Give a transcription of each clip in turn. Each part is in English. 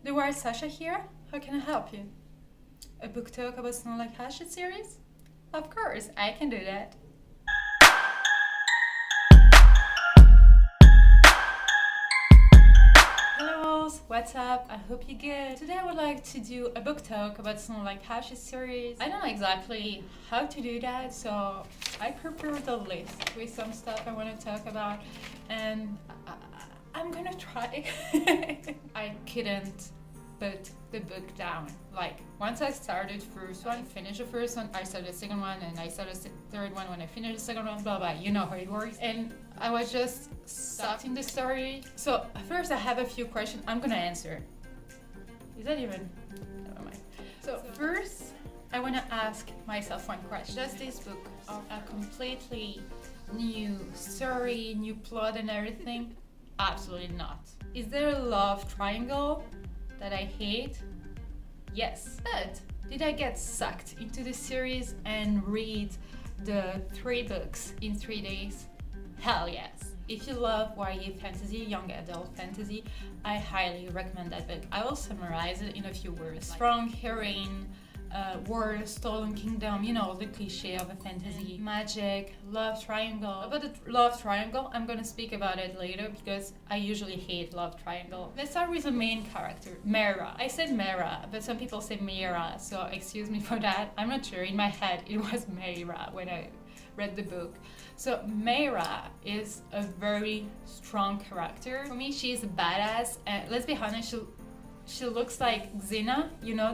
The Wild Sasha here. How can I help you? A book talk about Snow Like Hatchet series? Of course, I can do that. Hello, what's up? I hope you're good. Today I would like to do a book talk about Snow Like Hatchet series. I don't know exactly how to do that, so I prepared a list with some stuff I want to talk about, and I'm gonna try. I couldn't put the book down. Like, once I started first one, finished the first one, I started the second one, and I started the third one when I finished the second one, blah blah, you know how it works. And I was just sucked in the story. So first I have a few questions I'm gonna answer. Is that even? Never mind. So first I wanna ask myself one question. Does this book have a completely new story, new plot and everything? Absolutely not. Is there a love triangle that I hate? Yes. But did I get sucked into the series and read the 3 books in 3 days? Hell yes. If you love YA fantasy, young adult fantasy, I highly recommend that book. I will summarize it in a few words. Strong heroine, war, stolen kingdom, you know, the cliche of a fantasy, magic, love triangle. About the love triangle, I'm gonna speak about it later because I usually hate love triangle. Let's start with the main character, Mera. I said Mera, but some people say Mera, so excuse me for that. I'm not sure. In my head, it was Mera when I read the book. So Mera is a very strong character. For me, she's a badass, and let's be honest, she looks like Xena, you know,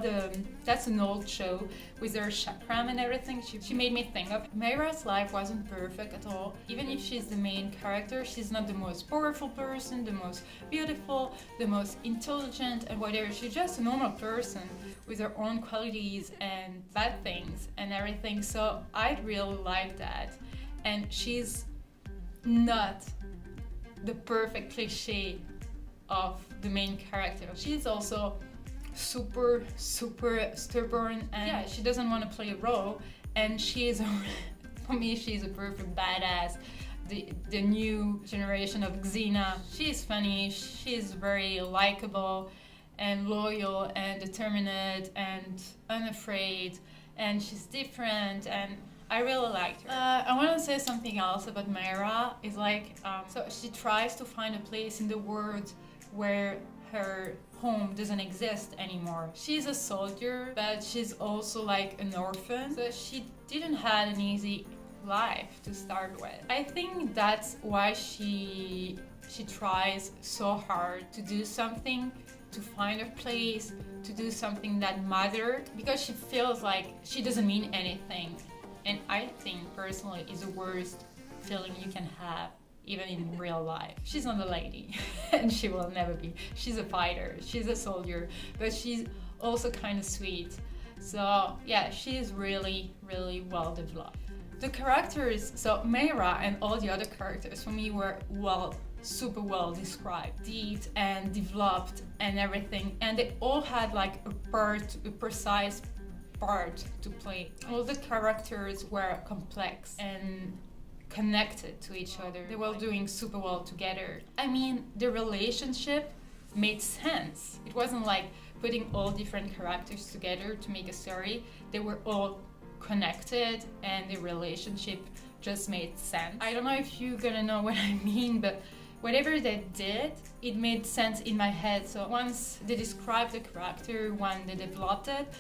that's an old show with her chakram and everything. She made me think of. Mera's life wasn't perfect at all. Even if she's the main character, she's not the most powerful person, the most beautiful, the most intelligent and whatever. She's just a normal person with her own qualities and bad things and everything. So I really like that. And she's not the perfect cliche of the main character. She's also super stubborn, and yeah, she doesn't want to play a role, and for me, she's a perfect badass. The new generation of Xena. She's funny, she's very likable and loyal and determined and unafraid, and she's different, and I really liked her. I want to say something else about Mera. Is like, so she tries to find a place in the world where her home doesn't exist anymore. She's a soldier, but she's also like an orphan, so she didn't have an easy life to start with. I think that's why she tries so hard to do something, to find a place, to do something that mattered, because she feels like she doesn't mean anything. And I think personally is the worst feeling you can have, even in real life. She's not a lady, and she will never be. She's a fighter, she's a soldier, but she's also kind of sweet. So yeah, she's really well developed. The characters, so Mera and all the other characters for me were super well described, deep and developed and everything, and they all had like a precise part to play. All the characters were complex and connected to each other. They were doing super well together. I mean, the relationship made sense. It wasn't like putting all different characters together to make a story. They were all connected, and the relationship just made sense. I don't know if you're gonna know what I mean, but whatever they did, it made sense in my head. So once they described the character, when they developed it,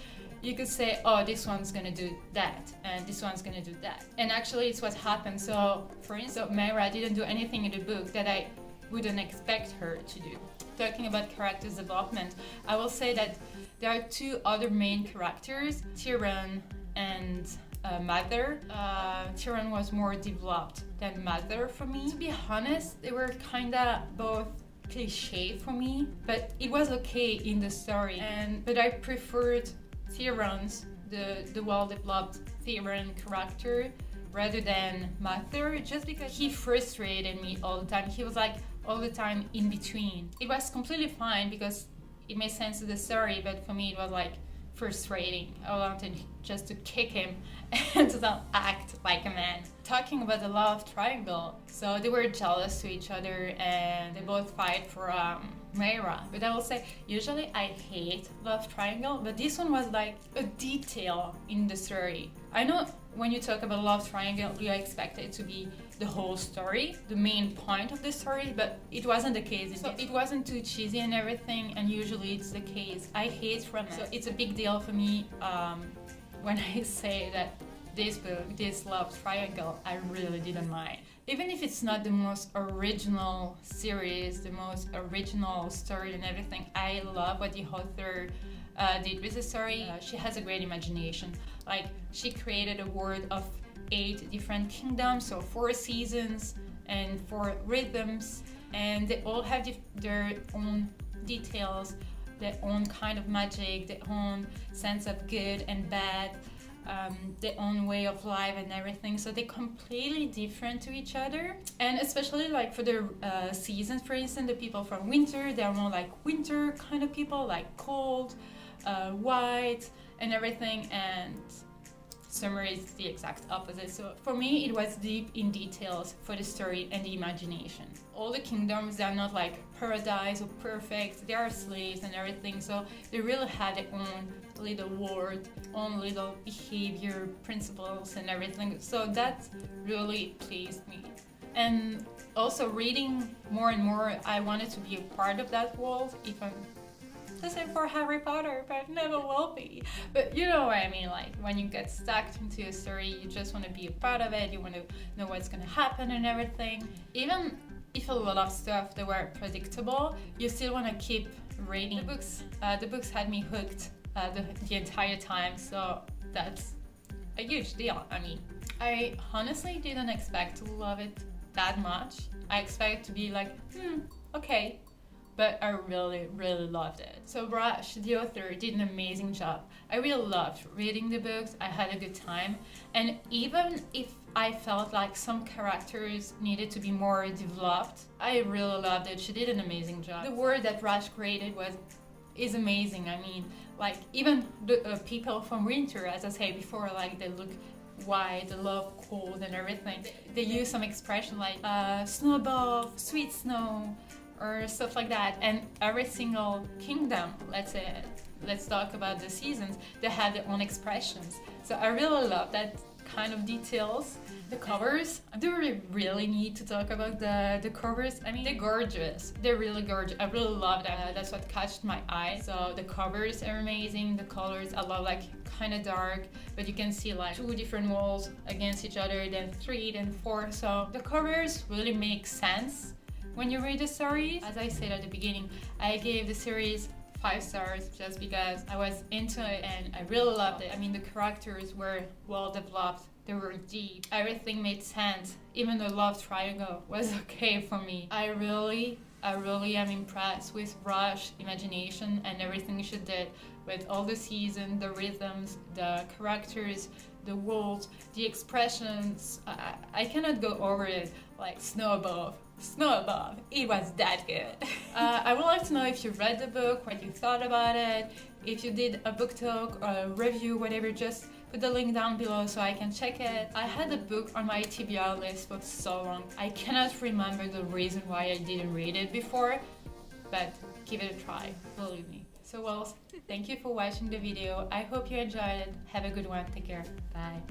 you could say, oh, this one's gonna do that, and this one's gonna do that. And actually, it's what happened. So, for instance, Mera didn't do anything in the book that I wouldn't expect her to do. Talking about characters development, I will say that there are 2 other main characters, Tyrion and Mother. Tyrion was more developed than Mother for me. To be honest, they were kinda both cliche for me, but it was okay in the story. But I preferred Tyrion's, the well-developed Tyrion character, rather than Mother, just because he frustrated me all the time. He was like all the time in between. It was completely fine because it made sense to the story, but for me it was like frustrating. I wanted just to kick him and to not act like a man. Talking about the love triangle, so they were jealous to each other, and they both fight for Mayra. But I will say, usually I hate love triangle, but this one was like a detail in the story. I know when you talk about love triangle, you expect it to be the whole story, the main point of the story, but it wasn't the case. So it wasn't too cheesy and everything, and usually it's the case. I hate from it. So it's a big deal for me when I say that this book, this love triangle, I really didn't mind. Even if it's not the most original series, the most original story and everything, I love what the author did with the story. She has a great imagination. Like, she created a world of 8 different kingdoms, so 4 seasons and 4 rhythms, and they all have their own details, their own kind of magic, their own sense of good and bad, their own way of life and everything. So they're completely different to each other. And especially like for the seasons, for instance, the people from winter, they're more like winter kind of people, like cold, white and everything, and summer is the exact opposite. So for me, it was deep in details for the story and the imagination. All the kingdoms, they're not like paradise or perfect, they are slaves and everything, so they really had their own little world, own little behavior, principles and everything. So that really pleased me. And also reading more and more, I wanted to be a part of that world, even the same for Harry Potter, but never will be. But you know what I mean, like when you get stuck into a story, you just want to be a part of it, you want to know what's going to happen and everything. Even if a lot of stuff that were predictable, you still want to keep reading the books. The books had me hooked the entire time, so that's a huge deal. I mean, I honestly didn't expect to love it that much. I expected to be like, okay. But I really, really loved it. So Raasch, the author, did an amazing job. I really loved reading the books. I had a good time. And even if I felt like some characters needed to be more developed, I really loved it. She did an amazing job. The world that Raasch created is amazing. I mean, like even the people from winter, as I said before, like they look white, they love cold and everything. They use some expression like snow above, sweet snow, or stuff like that. And every single kingdom, let's talk about the seasons, they have their own expressions. So I really love that kind of details. The covers, do we really need to talk about the covers? I mean, they're gorgeous. They're really gorgeous. I really love them. That's what caught my eye. So the covers are amazing. The colors, I love like kind of dark, but you can see like 2 different walls against each other, then 3, then 4. So the covers really make sense when you read the stories. As I said at the beginning, I gave the series 5 stars just because I was into it and I really loved it. I mean, the characters were well developed, they were deep, everything made sense. Even the love triangle was okay for me. I really am impressed with Raasch's imagination and everything she did with all the seasons, the rhythms, the characters, the worlds, the expressions. I cannot go over it. Like snow above, it was that good. I would like to know if you read the book, what you thought about it. If you did a book talk or a review, whatever, just put the link down below so I can check it. I had the book on my TBR list for so long. I cannot remember the reason why I didn't read it before, but give it a try, believe me. So well, thank you for watching the video. I hope you enjoyed it. Have a good one. Take care. Bye.